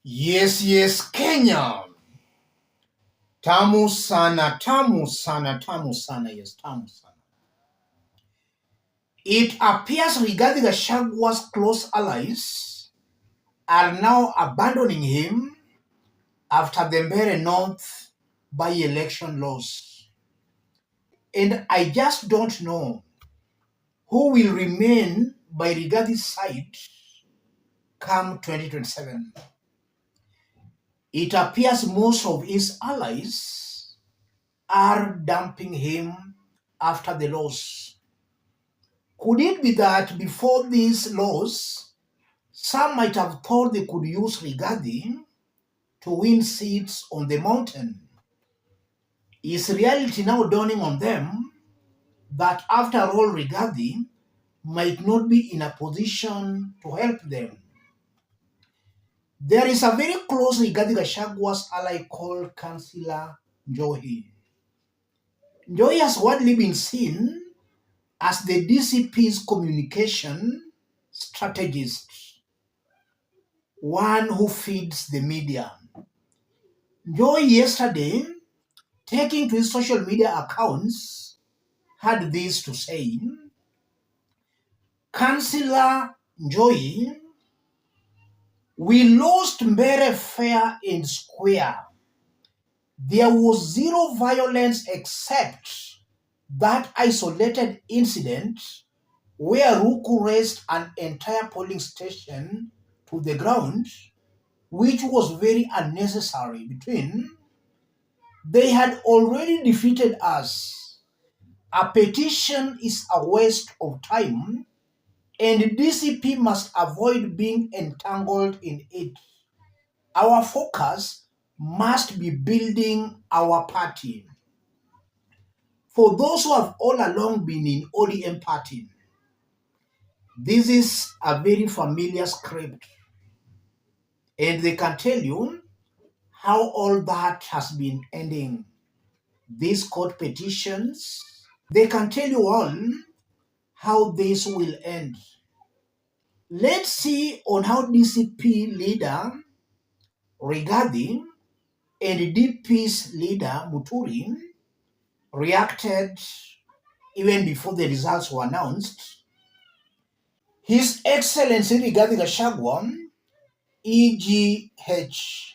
Yes, Kenya. Tamu sana, tamu sana, tamu sana, yes, tamu sana. It appears Rigathi Gachagua's close allies are now abandoning him after the Mbeere North By election loss. And I just don't know who will remain by Rigathi's side come 2027. It appears most of his allies are dumping him after the loss. Could it be that before this loss, some might have thought they could use Rigathi to win seats on the mountain? Is reality now dawning on them that after all Rigathi might not be in a position to help them? There is a very close Rigathi Gachagua's ally called Councillor NJOHI. NJOHI has widely been seen as the DCP's communication strategist, one who feeds the media. NJOHI yesterday, taking to his social media accounts, had this to say: Councillor NJOHI, we lost Mbeere fair and square. There was zero violence except that isolated incident where Ruku raised an entire polling station to the ground, which was very unnecessary. They had already defeated us. A petition is a waste of time, and DCP must avoid being entangled in it. Our focus must be building our party. For those who have all along been in ODM party, this is a very familiar script, and they can tell you how all that has been ending. These court petitions, they can tell you all how this will end. Let's see on how DCP leader Rigathi and DP's leader Muturi reacted even before the results were announced. His Excellency Rigathi Gachagua, EGH,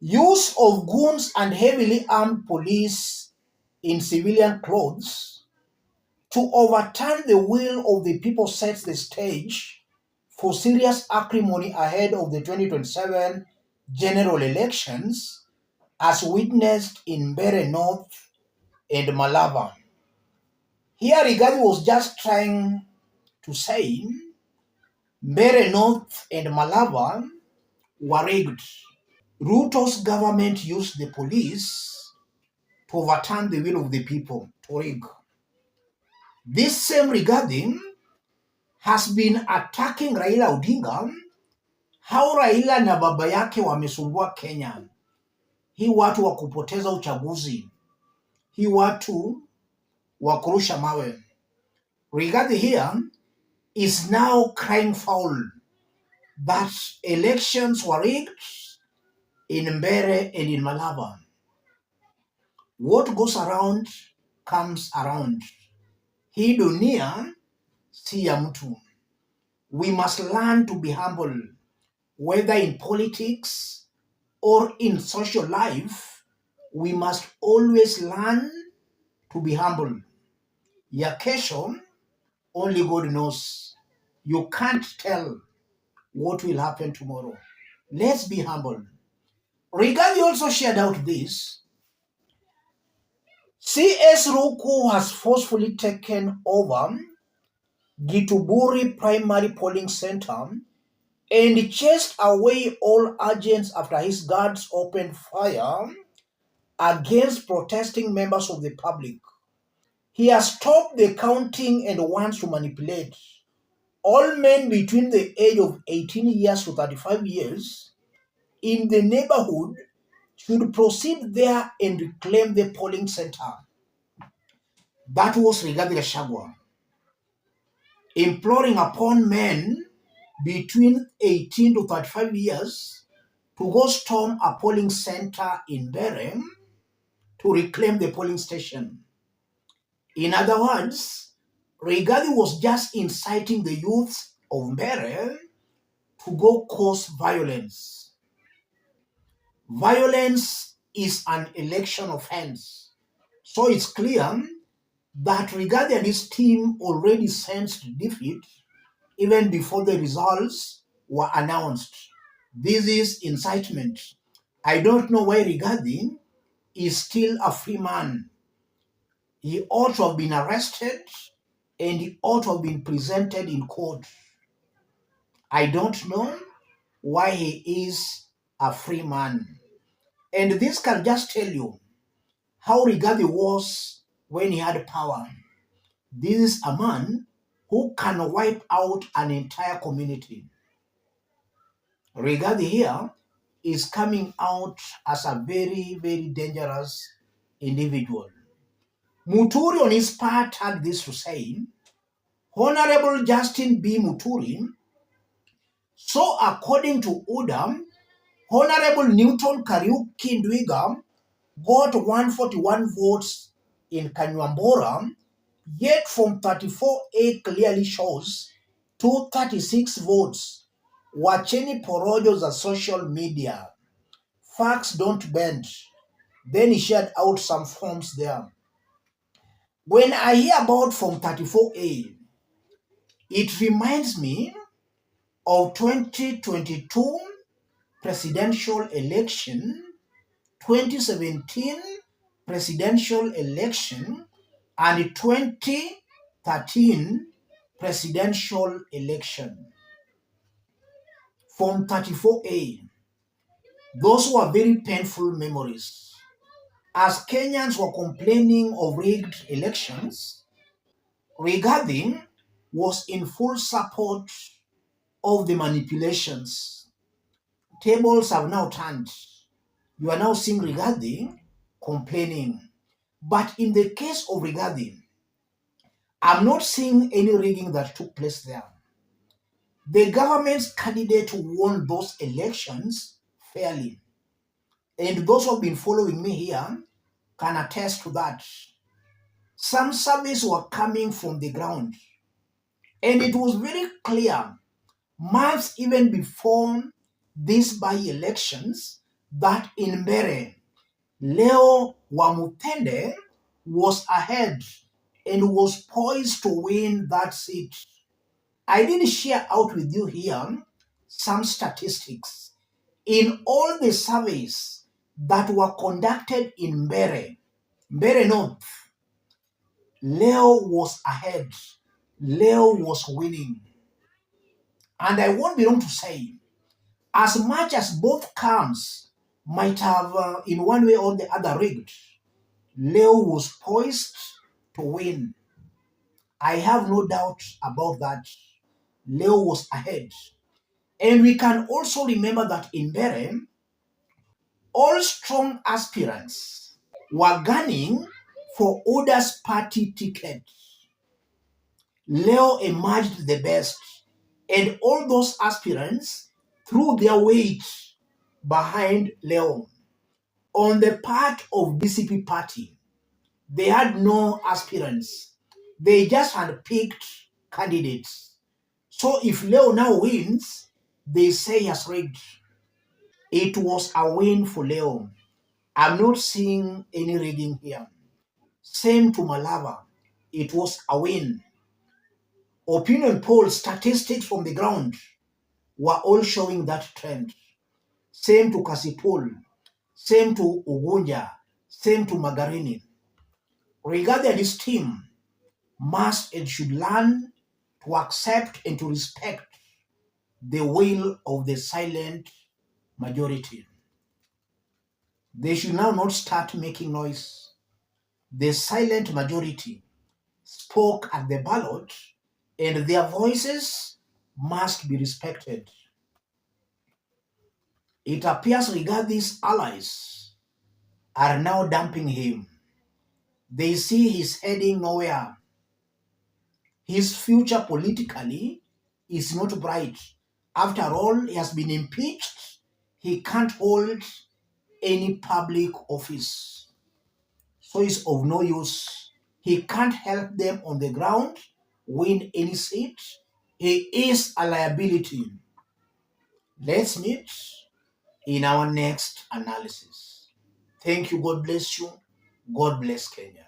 use of goons and heavily armed police in civilian clothes to overturn the will of the people sets the stage for serious acrimony ahead of the 2027 general elections, as witnessed in Mbeere North and Malava. Here Rigathi was just trying to say Mbeere North and Malava were rigged. Ruto's government used the police to overturn the will of the people, to rig. This same Rigathi has been attacking Raila Odinga, how Raila na baba yake wamesumbua Kenya. Hii watu wa kupoteza uchaguzi. Hii watu wa kurusha mawe. Rigathi here is now crying foul that elections were rigged in Mbeere and in Malava. What goes around comes around. Hii dunia si ya mtu. We must learn to be humble, whether in politics or in social life. We must always learn to be humble. Ya kesho, only God knows. You can't tell what will happen tomorrow. Let's be humble. Rigathi also shared out this. CS Ruku has forcefully taken over Gituburi Primary Polling Center and chased away all agents after his guards opened fire against protesting members of the public. He has stopped the counting and wants to manipulate. All men between the age of 18 years to 35 years in the neighborhood should proceed there and reclaim the polling center. That was Rigathi Gachagua, imploring upon men between 18 to 35 years to go storm a polling center in Mbeere to reclaim the polling station. In other words, Rigathi was just inciting the youth of Mbeere to go cause violence. Violence is an election offense. So it's clear that Rigathi and his team already sensed defeat even before the results were announced. This is incitement. I don't know why Rigathi is still a free man. He ought to have been arrested and he ought to have been presented in court. I don't know why he is a free man. And this can just tell you how Rigathi was when he had power. This is a man who can wipe out an entire community. Rigathi here is coming out as a very, very dangerous individual. Muturi on his part had this to say, Honorable Justin B. Muturi, so according to Udam, Honorable Newton Kariuki Ndwiga got 141 votes in Kanyambora, yet from 34A clearly shows 236 votes. Wacheni porojos za social media. Facts don't bend. Then he shared out some forms there. When I hear about Form 34A, it reminds me of 2022 presidential election, 2017 presidential election, and 2013 presidential election. Form 34A, those were very painful memories. As Kenyans were complaining of rigged elections, Rigathi was in full support of the manipulations. Tables have now turned. You are now seeing Rigathi complaining. But in the case of Rigathi, I'm not seeing any rigging that took place there. The government's candidate won those elections fairly. And those who have been following me here can attest to that. Some surveys were coming from the ground. And it was very clear, months even before these by-elections, that in Mbeere, Leo Wamutende was ahead and was poised to win that seat. I did share out with you here some statistics. In all the surveys that were conducted in Mbeere North, Leo was ahead. Leo was winning. And I won't be wrong to say, as much as both camps might have in one way or the other rigged, Leo was poised to win. I have no doubt about that. Leo was ahead. And we can also remember that in Mbeere, all strong aspirants were gunning for Oda's party ticket. Leo emerged the best, and all those aspirants threw their weight behind Leo. On the part of DCP party, they had no aspirants. They just had picked candidates. So if Leo now wins, they say he has rigged. It was a win for Leo. I'm not seeing any rigging here. Same to Malava. It was a win. Opinion polls, statistics from the ground were all showing that trend. Same to Kasipul. Same to Ugunja. Same to Magarini. Rigathi and his team must and should learn to accept and to respect the will of the silent majority. They should now not start making noise. The silent majority spoke at the ballot, and their voices must be respected. It appears Rigathi's allies are now dumping him. They see he's heading nowhere. His future politically is not bright. After all, he has been impeached. He can't hold any public office. So it's of no use. He can't help them on the ground win any seat. He is a liability. Let's meet in our next analysis. Thank you. God bless you. God bless Kenya.